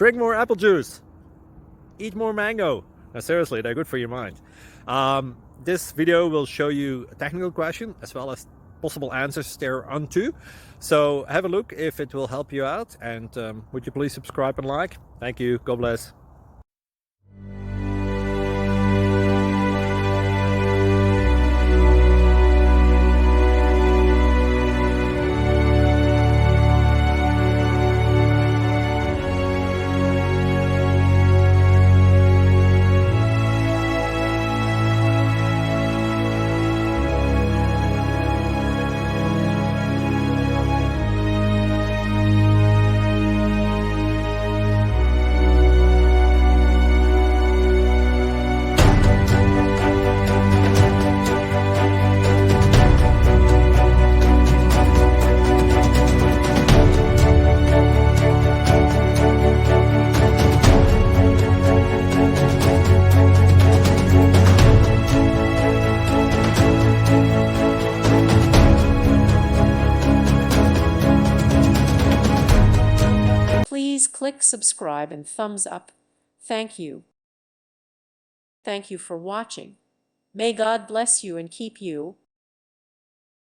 Drink more apple juice. Eat more mango. Now, seriously, they're good for your mind. This video will show you a technical question as well as possible answers thereunto. So have a look if it will help you out, and would you please subscribe and like? Thank you. God bless. Please click subscribe and thumbs up. Thank you. Thank you for watching. May God bless you and keep you.